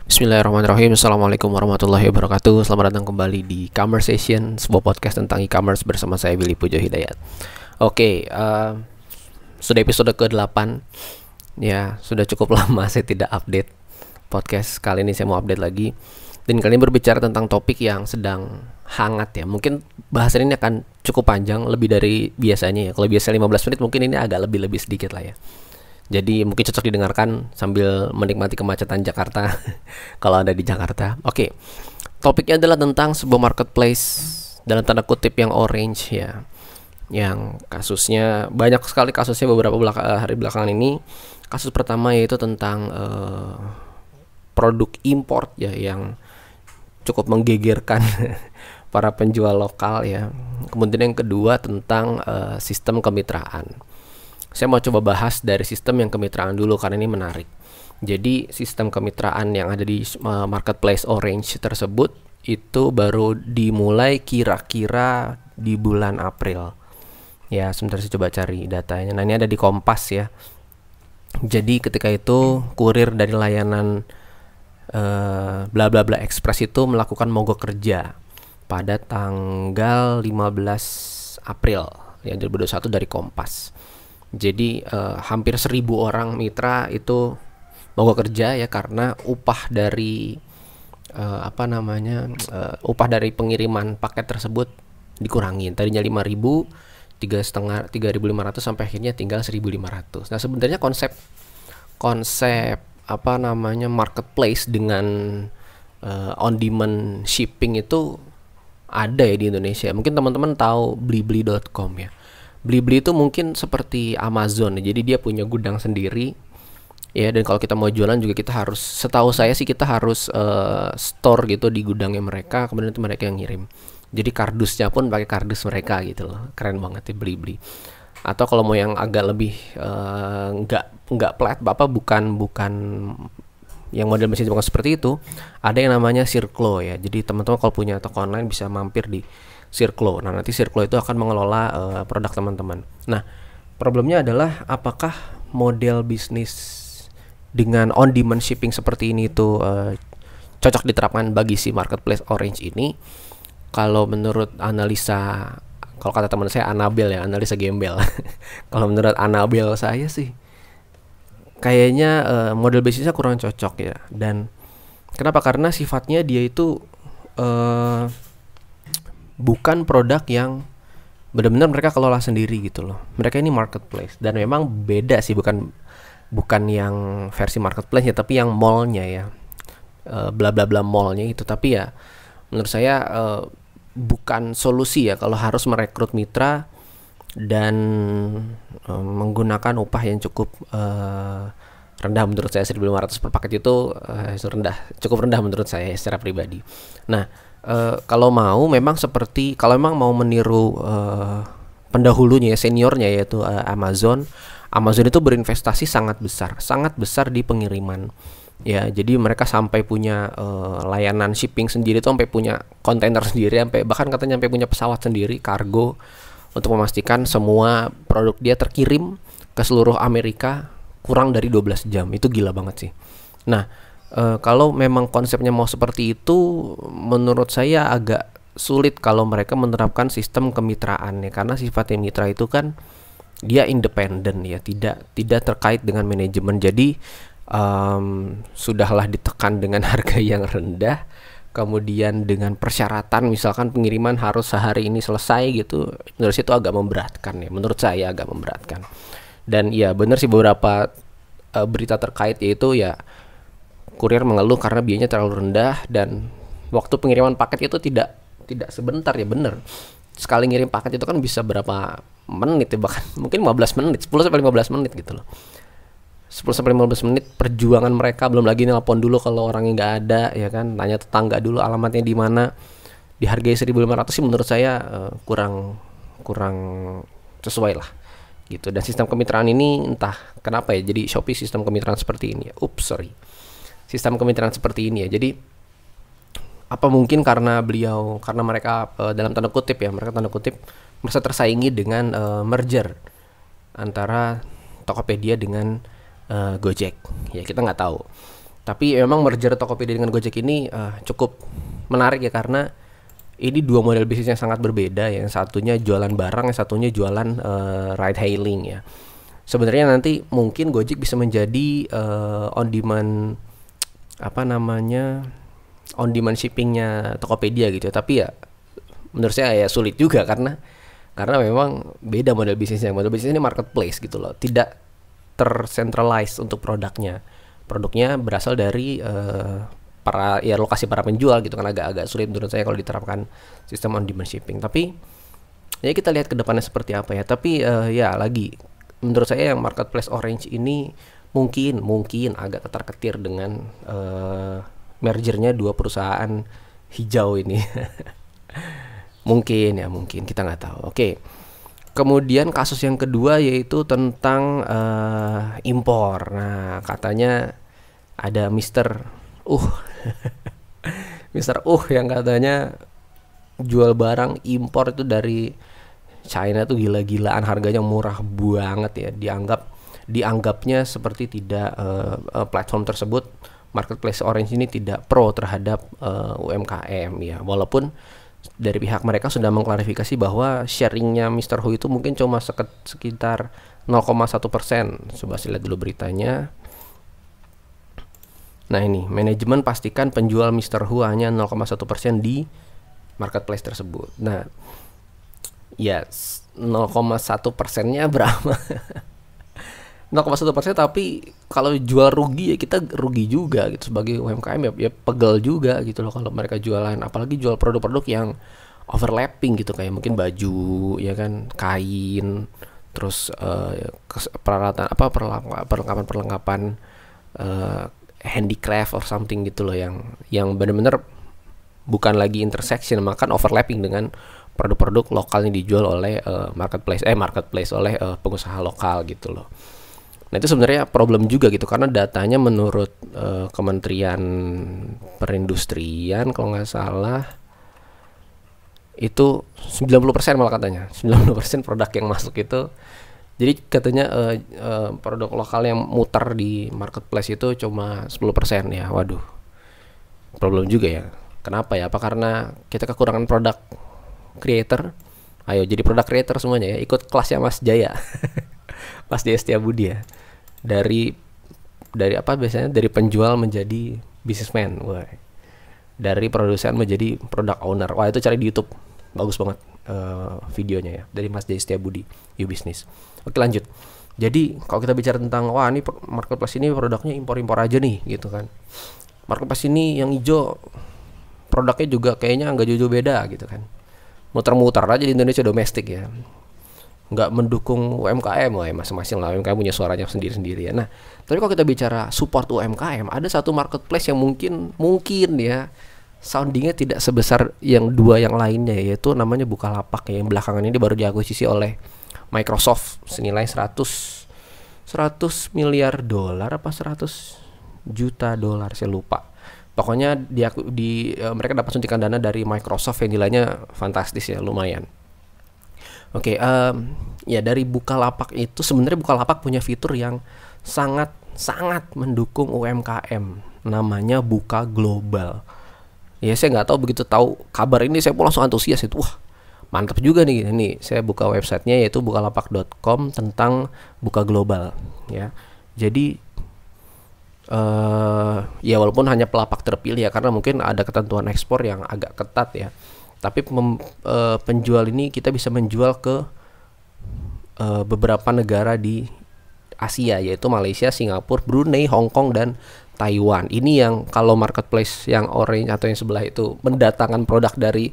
Bismillahirrahmanirrahim. Assalamualaikum warahmatullahi wabarakatuh. Selamat datang kembali di Conversation, sebuah podcast tentang e-commerce bersama saya Willy Pujo Hidayat. Oke, sudah episode ke-8. Ya, sudah cukup lama saya tidak update podcast. Kali ini saya mau update lagi. Dan kali ini berbicara tentang topik yang sedang hangat ya. Mungkin bahasan ini akan cukup panjang, lebih dari biasanya ya. Kalau biasa 15 menit, mungkin ini agak lebih sedikit lah ya. Jadi mungkin cocok didengarkan sambil menikmati kemacetan Jakarta kalau ada di Jakarta. Oke, topiknya adalah tentang sebuah marketplace dalam tanda kutip yang orange ya. Yang kasusnya banyak sekali kasusnya beberapa hari belakangan ini. Kasus pertama yaitu tentang produk import ya yang cukup menggegerkan para penjual lokal ya. Kemudian yang kedua tentang sistem kemitraan. Saya mau coba bahas dari sistem yang kemitraan dulu karena ini menarik. Jadi sistem kemitraan yang ada di marketplace Orange tersebut itu baru dimulai kira-kira di bulan April. Ya, sebentar saya coba cari datanya. Nah, ini ada di Kompas ya. Jadi ketika itu kurir dari layanan bla bla bla Express itu melakukan mogok kerja pada tanggal 15 April ya 2021 dari Kompas. Jadi hampir 1.000 orang mitra itu mogok kerja ya karena upah dari upah dari pengiriman paket tersebut dikurangin. Tadinya 5.000, 3.500 sampai akhirnya tinggal 1.500. Nah, sebenarnya konsep marketplace dengan on demand shipping itu ada ya di Indonesia. Mungkin teman-teman tahu blibli.com ya. Blibli itu mungkin seperti Amazon, jadi dia punya gudang sendiri, ya. Dan kalau kita mau jualan juga kita harus, setahu saya sih kita harus store gitu di gudangnya mereka, kemudian itu mereka yang ngirim. Jadi kardusnya pun pakai kardus mereka gitu loh, keren banget ya Blibli. Atau kalau mau yang agak lebih nggak plat, bukan yang model mesin bukan seperti itu, ada yang namanya Circlo ya. Jadi teman-teman kalau punya toko online bisa mampir di Circlo. Nah, nanti Circlo itu akan mengelola produk teman-teman. Nah, problemnya adalah apakah model bisnis dengan on demand shipping seperti ini itu cocok diterapkan bagi si marketplace Orange ini? Kalau menurut analisa, kalau kata teman saya Anabel ya, analisa gembel. Kalau menurut Anabel saya sih kayaknya model bisnisnya kurang cocok ya. Dan kenapa? Karena sifatnya dia itu bukan produk yang benar-benar mereka kelola sendiri gitu loh. Mereka ini marketplace dan memang beda sih, bukan yang versi marketplace ya, tapi yang mallnya ya, bla bla bla mallnya itu. Tapi ya menurut saya bukan solusi ya kalau harus merekrut mitra dan menggunakan upah yang cukup rendah. Menurut saya 1.500 per paket itu cukup rendah menurut saya secara pribadi. Nah, kalau memang mau meniru pendahulunya ya, seniornya yaitu Amazon itu berinvestasi sangat besar di pengiriman ya. Jadi mereka sampai punya layanan shipping sendiri, tuh sampai punya kontainer sendiri, bahkan katanya sampai punya pesawat sendiri kargo untuk memastikan semua produk dia terkirim ke seluruh Amerika kurang dari 12 jam. Itu gila banget sih. Nah, kalau memang konsepnya mau seperti itu, menurut saya agak sulit kalau mereka menerapkan sistem kemitraan ya, karena sifatnya mitra itu kan dia independen ya, tidak terkait dengan manajemen. Jadi sudahlah ditekan dengan harga yang rendah, kemudian dengan persyaratan misalkan pengiriman harus sehari ini selesai gitu. Menurut saya itu agak memberatkan ya, menurut saya agak memberatkan. Dan ya benar sih beberapa berita terkait yaitu ya kurir mengeluh karena biayanya terlalu rendah dan waktu pengiriman paket itu tidak sebentar ya. Bener, sekali ngirim paket itu kan bisa berapa menit ya, bahkan mungkin 15 menit, 10-15 menit gitu loh. 10-15 menit perjuangan mereka, belum lagi nelpon dulu kalau orangnya nggak ada ya kan, tanya tetangga dulu alamatnya di mana. Dihargai 1.500 sih menurut saya kurang sesuai lah gitu. Dan sistem kemitraan ini entah kenapa ya, jadi Shopee sistem kemitraan seperti ini ya. Sistem kemitraan seperti ini ya. Jadi apa mungkin karena mereka dalam tanda kutip merasa tersaingi dengan merger antara Tokopedia dengan Gojek ya, kita nggak tahu. Tapi memang merger Tokopedia dengan Gojek ini cukup menarik ya, karena ini dua model bisnis yang sangat berbeda. Yang satunya jualan barang, yang satunya jualan ride hailing ya. Sebenarnya nanti mungkin Gojek bisa menjadi on demand on demand shippingnya Tokopedia gitu. Tapi ya menurut saya ya sulit juga, karena memang beda model bisnisnya. Model bisnisnya ini marketplace gitu loh, tidak tercentralized untuk produknya. Produknya berasal dari lokasi para penjual gitu kan. Agak sulit menurut saya kalau diterapkan sistem on demand shipping. Tapi ya kita lihat ke depannya seperti apa ya. Tapi ya lagi menurut saya yang marketplace Orange ini mungkin agak ketar-ketir dengan mergernya dua perusahaan hijau ini. mungkin kita nggak tahu. Oke. Kemudian kasus yang kedua yaitu tentang impor. Nah, katanya ada Mister yang katanya jual barang impor itu dari China tuh gila-gilaan, harganya murah banget ya. Dianggapnya seperti tidak platform tersebut, marketplace Orange ini tidak pro terhadap UMKM ya. Walaupun dari pihak mereka sudah mengklarifikasi bahwa sharingnya Mr. Hu itu mungkin cuma sekitar 0,1%. Coba saya lihat dulu beritanya. Nah ini, manajemen pastikan penjual Mr. Hu hanya 0,1% di marketplace tersebut. Nah, ya 0,1%-nya berapa? 0,1%, tapi kalau jual rugi ya kita rugi juga gitu sebagai UMKM ya pegel juga gitu loh kalau mereka jualan, apalagi jual produk-produk yang overlapping gitu, kayak mungkin baju ya kan, kain, terus peralatan perlengkapan handicraft or something gitu loh, yang benar-benar bukan lagi intersection, makan overlapping dengan produk-produk lokal yang dijual oleh marketplace oleh pengusaha lokal gitu loh. Nah itu sebenarnya problem juga gitu, karena datanya menurut Kementerian Perindustrian kalau nggak salah itu 90% malah katanya, 90% produk yang masuk itu. Jadi katanya produk lokal yang muter di marketplace itu cuma 10% ya. Waduh, problem juga ya. Kenapa ya? Apa karena kita kekurangan produk creator? Ayo jadi produk creator semuanya ya, ikut kelasnya Mas Jaya. Mas Jaya Setiabudi ya. Dari apa biasanya, dari penjual menjadi businessman. Wah. Dari produsen menjadi product owner. Wah, itu cari di YouTube. Bagus banget videonya ya, dari Mas Jaya Setiabudi, You Business. Oke, lanjut. Jadi kalau kita bicara tentang wah ini marketplace ini produknya impor-impor aja nih gitu kan. Marketplace ini yang hijau produknya juga kayaknya nggak jauh-jauh beda gitu kan. Muter-muter aja di Indonesia domestik ya. Nggak mendukung UMKM, wah masing-masing lah, UMKM punya suaranya sendiri-sendiri ya. Nah, tapi kalau kita bicara support UMKM, ada satu marketplace yang mungkin ya soundingnya tidak sebesar yang dua yang lainnya, yaitu namanya Bukalapak ya, yang belakangan ini baru diakuisisi oleh Microsoft senilai 100 miliar dolar apa 100 juta dolar, saya lupa. Pokoknya mereka dapat suntikan dana dari Microsoft yang nilainya fantastis ya, lumayan. Oke, ya dari Bukalapak itu sebenarnya Bukalapak punya fitur yang sangat mendukung UMKM, namanya Buka Global. Ya saya nggak tahu, begitu tahu kabar ini saya pun langsung antusias itu, wah mantap juga nih. Ini saya buka websitenya yaitu bukalapak.com tentang Buka Global ya. Jadi ya walaupun hanya pelapak terpilih ya, karena mungkin ada ketentuan ekspor yang agak ketat ya. Tapi penjual ini kita bisa menjual ke beberapa negara di Asia, yaitu Malaysia, Singapura, Brunei, Hong Kong, dan Taiwan. Ini yang kalau marketplace yang Orange atau yang sebelah itu mendatangkan produk dari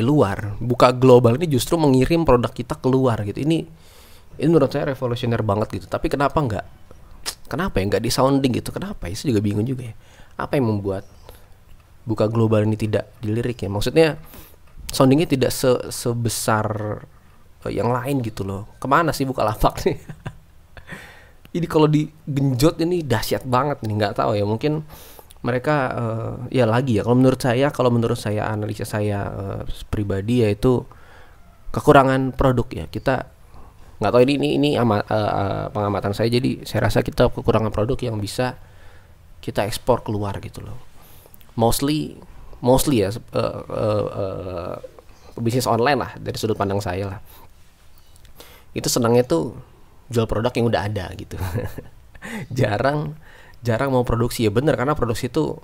luar, Buka Global ini justru mengirim produk kita keluar gitu. Ini menurut saya revolusioner banget gitu. Tapi kenapa ya nggak di sounding gitu? Kenapa ya? Saya juga bingung juga ya. Apa yang membuat Buka Global ini tidak dilirik ya? Maksudnya soundingnya tidak sebesar yang lain gitu loh. Kemana sih Bukalapak nih? Ini kalau digenjot ini dahsyat banget nih. Nggak tahu ya, mungkin mereka ya lagi ya. Kalau menurut saya analisa saya pribadi yaitu kekurangan produk ya. Kita nggak tahu pengamatan saya. Jadi saya rasa kita kekurangan produk yang bisa kita ekspor keluar gitu loh. Mostly ya bisnis online lah dari sudut pandang saya lah. Itu senangnya tuh jual produk yang udah ada gitu. jarang mau produksi. Ya bener, karena produksi itu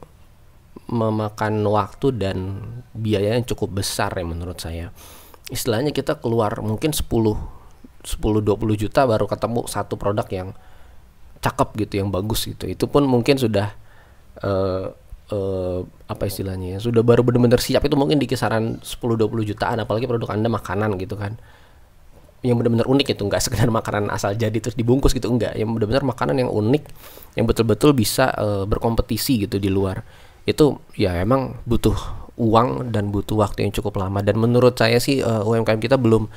memakan waktu dan biaya yang cukup besar ya menurut saya. Istilahnya kita keluar mungkin 10-20 juta baru ketemu satu produk yang cakep gitu, yang bagus gitu. Itu pun mungkin sudah apa istilahnya ya, sudah baru benar-benar siap itu mungkin di kisaran 10-20 jutaan, apalagi produk Anda makanan gitu kan, yang benar-benar unik itu, nggak sekedar makanan asal jadi terus dibungkus gitu, enggak, yang benar-benar makanan yang unik, yang betul-betul bisa berkompetisi gitu di luar. Itu ya emang butuh uang dan butuh waktu yang cukup lama, dan menurut saya sih UMKM kita belum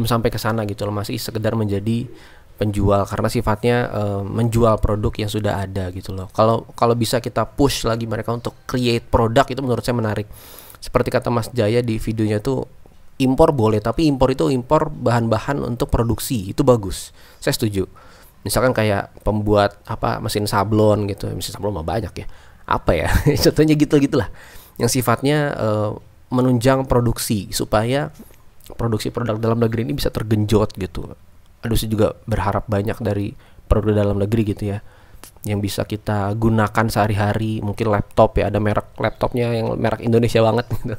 sampai ke sana gitu loh, masih sekedar menjadi penjual karena sifatnya menjual produk yang sudah ada gitu loh. Kalau bisa kita push lagi mereka untuk create produk, itu menurut saya menarik. Seperti kata Mas Jaya di videonya tuh, impor boleh, tapi impor bahan-bahan untuk produksi itu bagus. Saya setuju. Misalkan kayak pembuat mesin sablon gitu, mesin sablon mah banyak ya. Apa ya? Contohnya gitulah. Yang sifatnya menunjang produksi supaya produksi produk dalam negeri ini bisa tergenjot gitu. Aduh, saya juga berharap banyak dari produk dalam negeri gitu ya, yang bisa kita gunakan sehari-hari. Mungkin laptop ya, ada merek laptopnya yang merek Indonesia banget gitu.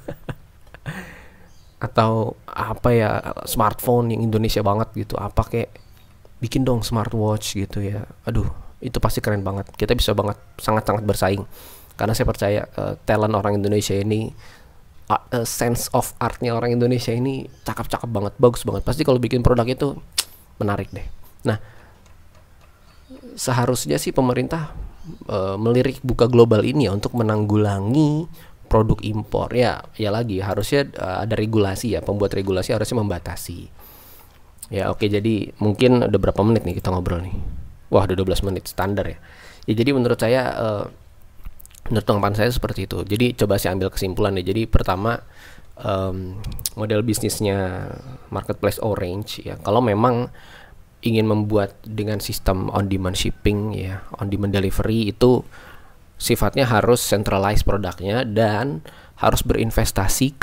Atau smartphone yang Indonesia banget gitu. Kayak bikin dong smartwatch gitu ya. Aduh, itu pasti keren banget. Kita bisa banget sangat-sangat bersaing. Karena saya percaya talent orang Indonesia ini, sense of artnya orang Indonesia ini cakep-cakep banget, bagus banget. Pasti kalau bikin produk itu menarik deh. Nah, seharusnya sih pemerintah melirik buka global ini ya untuk menanggulangi produk impor. Ya lagi harusnya ada regulasi ya, pembuat regulasi harusnya membatasi. Ya oke, jadi mungkin udah berapa menit nih kita ngobrol nih? Wah, udah 12 menit standar ya. Ya jadi menurut saya menurut tanggapan saya seperti itu. Jadi coba saya ambil kesimpulan nih. Jadi pertama, model bisnisnya marketplace Orange ya, kalau memang ingin membuat dengan sistem on demand shipping ya, on demand delivery, itu sifatnya harus centralize produknya dan harus berinvestasi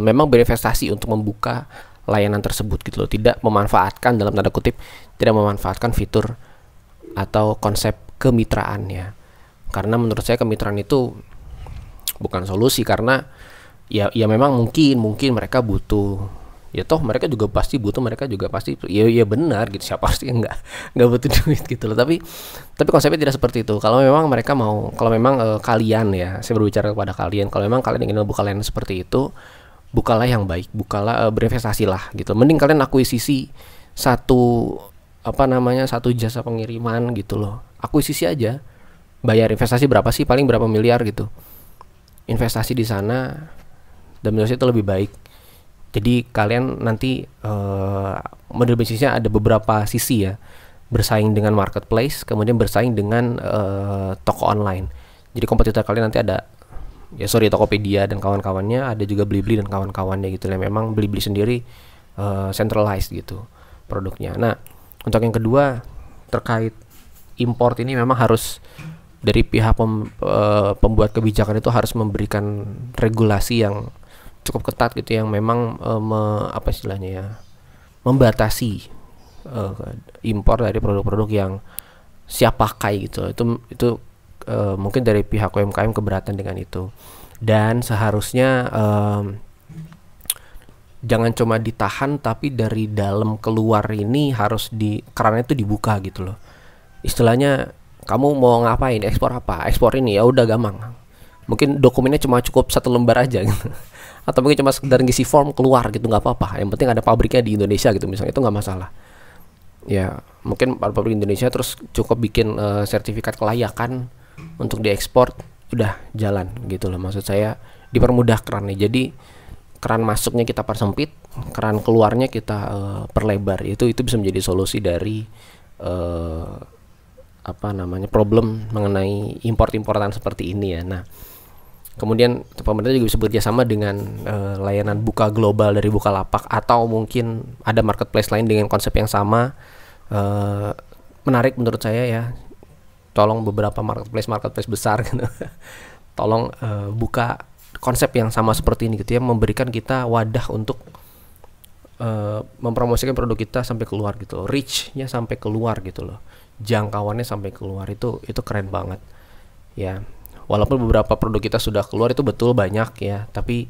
memang berinvestasi untuk membuka layanan tersebut gitu loh. Tidak memanfaatkan, dalam tanda kutip, tidak memanfaatkan fitur atau konsep kemitraan ya. Karena menurut saya kemitraan itu bukan solusi, karena ya memang mungkin mereka butuh, ya toh mereka juga pasti butuh, mereka juga pasti ya benar gitu, siapa sih yang nggak butuh duit gitu loh. Tapi konsepnya tidak seperti itu. Kalau memang mereka mau, kalau memang kalian ya, saya berbicara kepada kalian, kalau memang kalian ingin membuka layanan seperti itu, bukalah yang baik, bukalah, berinvestasilah gitu. Mending kalian akuisisi satu jasa pengiriman gitu loh, akuisisi aja, bayar investasi berapa sih, paling berapa miliar gitu, investasi di sana, dan menurut saya itu lebih baik. Jadi kalian nanti model bisnisnya ada beberapa sisi ya, bersaing dengan marketplace, kemudian bersaing dengan toko online. Jadi kompetitor kalian nanti ada Tokopedia dan kawan-kawannya, ada juga Blibli dan kawan-kawannya gitu ya. Memang Blibli sendiri centralized gitu produknya. Nah, untuk yang kedua terkait import ini, memang harus dari pihak pembuat kebijakan itu harus memberikan regulasi yang cukup ketat gitu, yang memang membatasi impor dari produk-produk yang siap pakai gitu. Itu mungkin dari pihak UMKM keberatan dengan itu. Dan seharusnya jangan cuma ditahan, tapi dari dalam keluar ini harus kerannya itu dibuka gitu loh. Istilahnya, kamu mau ngapain, ekspor apa, ekspor ini, ya udah gampang. Mungkin dokumennya cuma cukup 1 lembar aja gitu. Atau mungkin cuma sekedar ngisi form keluar gitu, nggak apa-apa. Yang penting ada pabriknya di Indonesia gitu misalnya, itu nggak masalah. Ya mungkin pabrik Indonesia, terus cukup bikin sertifikat kelayakan untuk diekspor, udah jalan gitu loh. Maksud saya dipermudah kerannya. Jadi keran masuknya kita persempit, keran keluarnya kita perlebar. Itu bisa menjadi solusi dari problem mengenai importan seperti ini ya. Nah, Kemudian pemerintah juga bisa bekerja sama dengan layanan buka global dari Bukalapak, atau mungkin ada marketplace lain dengan konsep yang sama. Menarik menurut saya ya. Tolong beberapa marketplace besar gitu. Tolong buka konsep yang sama seperti ini gitu ya, memberikan kita wadah untuk mempromosikan produk kita sampai keluar gitu loh. Reach-nya sampai keluar gitu loh. Jangkauannya sampai keluar, itu keren banget. Ya. Walaupun beberapa produk kita sudah keluar, itu betul banyak ya, tapi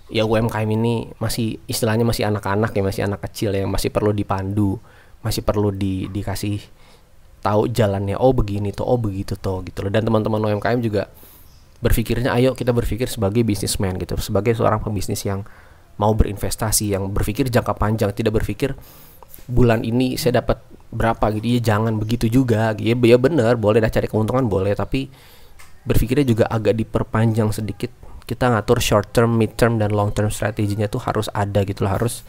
ya UMKM ini masih istilahnya masih anak-anak ya, masih anak kecil ya, masih perlu dipandu, masih perlu dikasih tahu jalannya, oh begini tuh, oh begitu tuh gitu loh. Dan teman-teman UMKM juga berpikirnya, ayo kita berpikir sebagai businessman gitu, sebagai seorang pembisnis yang mau berinvestasi, yang berpikir jangka panjang, tidak berpikir bulan ini saya dapat berapa gitu. Ya jangan begitu juga. Ya benar, boleh dah cari keuntungan boleh, tapi berpikirnya juga agak diperpanjang sedikit. Kita ngatur short term, mid term, dan long term strateginya tuh harus ada gitu loh, harus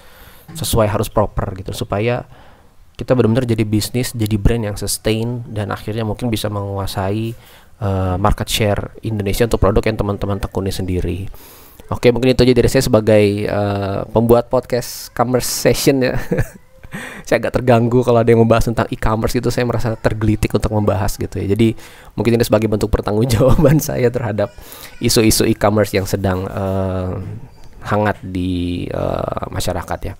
sesuai, harus proper gitu, supaya kita benar-benar jadi bisnis, jadi brand yang sustain, dan akhirnya mungkin bisa menguasai market share Indonesia untuk produk yang teman-teman tekuni sendiri. Oke, mungkin itu aja dari saya sebagai pembuat podcast conversation ya. Saya agak terganggu kalau ada yang membahas tentang e-commerce gitu, saya merasa tergelitik untuk membahas gitu ya. Jadi mungkin ini sebagai bentuk pertanggungjawaban saya terhadap isu-isu e-commerce yang sedang hangat di masyarakat ya.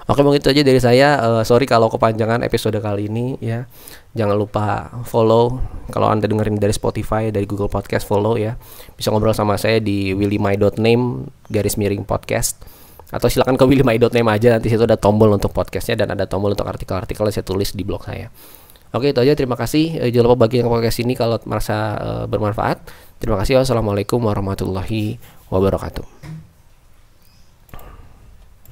Oke, mungkin itu aja dari saya. Sorry kalau kepanjangan episode kali ini ya. Jangan lupa follow, kalau Anda dengerin dari Spotify, dari Google Podcast, follow ya. Bisa ngobrol sama saya di willimai.name_podcast, atau silakan ke willimai.name aja, nanti situ ada tombol untuk podcastnya dan ada tombol untuk artikel-artikel yang saya tulis di blog saya. Oke, itu aja, terima kasih. Jangan lupa bagi yang podcast ini kalau merasa bermanfaat. Terima kasih. Wassalamualaikum warahmatullahi wabarakatuh.